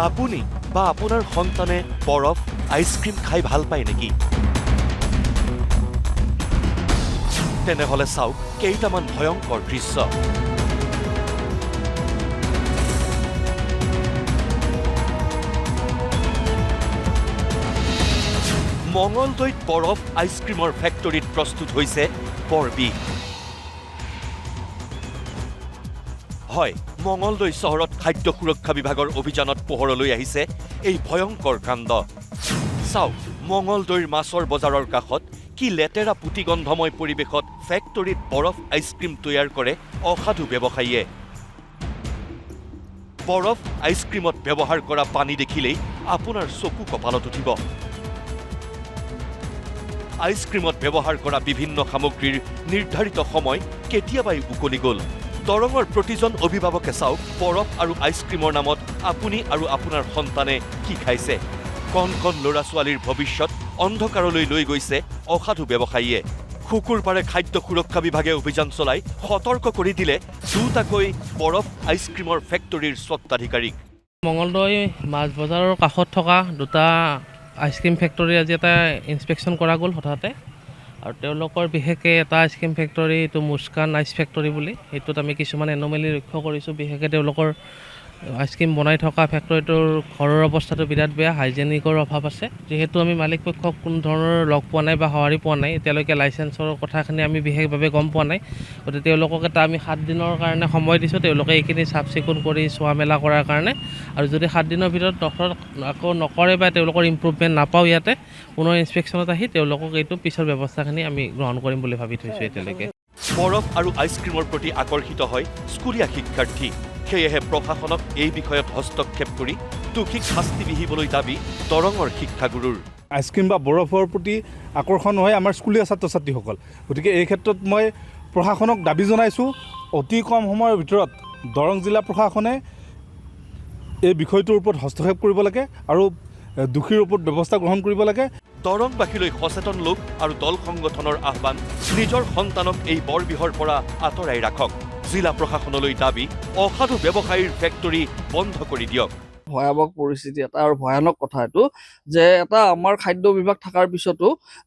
আপুনি বা আপোনাৰ সন্তানে বৰফ আইচক্ৰীম খাই ভাল পায় নেকি? তেনেহলে চাওক কেইটামান ভয়ংকৰ দৃশ্য। মঙলদৈত বৰফ আইচক্ৰীমৰ ফেক্টৰীত প্ৰস্তুত হৈছে বৰ বিষ। হয়, মঙলদৈ চহৰত খাদ্য সুৰক্ষা বিভাগৰ অভিযানত পোহৰলৈ আহিছে এই ভয়ংকৰ কাণ্ড। চাওক, মঙলদৈৰ মাছৰ বজাৰৰ কাষত কি লেতেৰা পুতিগন্ধময় পৰিৱেশত ফেক্টৰীত বৰফ আইচক্ৰীম তৈয়াৰ কৰে অসাধু ব্যৱসায়ীয়ে। বৰফ আইচক্ৰীমত ব্যৱহাৰ কৰা পানী দেখিলেই আপোনাৰ চকু কপালত উঠিব। আইচক্ৰীমত ব্যৱহাৰ কৰা বিভিন্ন সামগ্ৰীৰ নিৰ্ধাৰিত সময় কেতিয়াবাই উকলি গ'ল। দৰঙৰ প্ৰতিজন অভিভাৱকে চাওক বৰফ আৰু আইচক্ৰীমৰ নামত আপুনি আৰু আপোনাৰ সন্তানে কি খাইছে। কণ কণ ল'ৰা-ছোৱালীৰ ভৱিষ্যত অন্ধকাৰলৈ লৈ গৈছে অসাধু ব্যৱসায়ীয়ে। শুকুৰবাৰে খাদ্য সুৰক্ষা বিভাগে অভিযান চলাই সতৰ্ক কৰি দিলে দুটাকৈ বৰফ আইচক্ৰীমৰ ফেক্টৰীৰ স্বত্বাধিকাৰীক। মঙলদৈ মাছ বজাৰৰ কাষত থকা দুটা আইচক্ৰীম ফেক্টৰী আজি এটা ইনস্পেকশ্যন কৰা গ'ল হঠাতে। আৰু তেওঁলোকৰ বিশেষকৈ এটা আইচক্ৰীম ফেক্টৰী, এইটো মুস্কান আইচ ফেক্টৰী বুলি, সেইটোত আমি কিছুমান এন'মেলি লক্ষ্য কৰিছোঁ। বিশেষকৈ তেওঁলোকৰ আইচক্ৰীম বনাই থকা ফেক্টৰীটোৰ ঘৰৰ অৱস্থাটো বিৰাট বেয়া, হাইজেনিকৰ অভাৱ আছে। যিহেতু আমি মালিক পক্ষক কোনো ধৰণৰ লগ পোৱা নাই বা সঁহাৰি পোৱা নাই, এতিয়ালৈকে লাইচেঞ্চৰ কথাখিনি আমি বিশেষভাৱে গম পোৱা নাই। গতিকে তেওঁলোকক এটা আমি 7 দিনৰ কাৰণে সময় দিছোঁ, তেওঁলোকে এইখিনি চাফ চিকুণ কৰি চোৱা মেলা কৰাৰ কাৰণে। আৰু যদি 7 দিনৰ ভিতৰত আকৌ নকৰে বা তেওঁলোকৰ ইম্প্ৰুভমেণ্ট নাপাওঁ ইয়াতে, পুনৰ ইনস্পেকশ্যনত আহি তেওঁলোকক এইটো পিছৰ ব্যৱস্থাখিনি আমি গ্ৰহণ কৰিম বুলি ভাবি থৈছোঁ এতিয়ালৈকে। বৰফ আৰু আইচক্ৰীমৰ প্ৰতি আকৰ্ষিত হয় স্কুলীয়া শিক্ষাৰ্থী। সেয়েহে প্ৰশাসনক এই বিষয়ত হস্তক্ষেপ কৰি দোষীক শাস্তি বিহিবলৈ দাবী দৰঙৰ শিক্ষাগুৰুৰ। আইচক্ৰীম বা বৰফৰ প্ৰতি আকৰ্ষণ হয় আমাৰ স্কুলীয়া ছাত্ৰ ছাত্ৰীসকল। গতিকে এই ক্ষেত্ৰত মই প্ৰশাসনক দাবী জনাইছোঁ, অতি কম সময়ৰ ভিতৰত দৰং জিলা প্ৰশাসনে এই বিষয়টোৰ ওপৰত হস্তক্ষেপ কৰিব লাগে আৰু দোষীৰ ওপৰত ব্যৱস্থা গ্ৰহণ কৰিব লাগে। দৰংবাসীলৈ সচেতন লোক আৰু দল সংগঠনৰ আহ্বান, নিজৰ সন্তানক এই বৰবিহৰ পৰা আঁতৰাই ৰাখক। জিলা প্ৰশাসনলৈ দাবী, অসাধু ব্যৱসায়ীৰ ফেক্টৰী বন্ধ কৰি দিয়ক। ভয়াৱহ পৰিস্থিতি এটা আৰু ভয়ানক কথা এইটো যে এটা আমাৰ খাদ্য বিভাগ থকাৰ পিছতো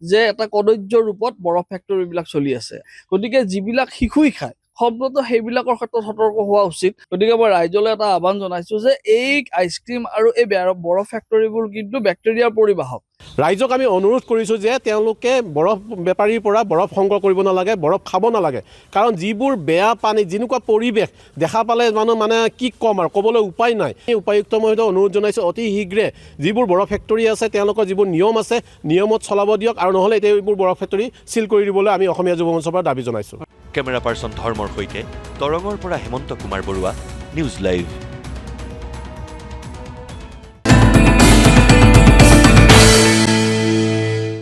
যে এটা কদৰ্য ৰূপত বৰফ ফেক্টৰীবিলাক চলি আছে। গতিকে যিবিলাক শিশুই খায় সম্ভৱতঃ সেইবিলাকৰ ক্ষেত্ৰত সতৰ্ক হোৱা উচিত। গতিকে মই ৰাইজলৈ এটা আহ্বান জনাইছোঁ যে এই আইচক্ৰীম আৰু এই বৰফ ফেক্টৰীবোৰ কিন্তু বেক্টেৰিয়াৰ পৰিবাহক। ৰাইজক আমি অনুৰোধ কৰিছোঁ যে তেওঁলোকে বৰফ বেপাৰীৰ পৰা বৰফ সংগ্ৰহ কৰিব নালাগে, বৰফ খাব নালাগে। কাৰণ যিবোৰ বেয়া পানী, যেনেকুৱা পৰিৱেশ দেখা পালে মানুহ কি ক'ম আৰু ক'বলৈ উপায় নাই। উপায়ুক্ত মহোদয়ক অনুৰোধ জনাইছোঁ অতি শীঘ্ৰে যিবোৰ বৰফ ফেক্টৰী আছে তেওঁলোকৰ যিবোৰ নিয়ম আছে নিয়মত চলাব দিয়ক, আৰু নহ'লে এতিয়া এইবোৰ বৰফ ফেক্টৰী চিল কৰি দিবলৈ আমি অসমীয়া যুৱ মঞ্চৰ পৰা দাবী জনাইছোঁ। কেমেৰা পাৰ্চন ধৰ্মৰ সৈতে দৰঙৰ পৰা হেমন্ত কুমাৰ বৰুৱা, নিউজ লাইভ।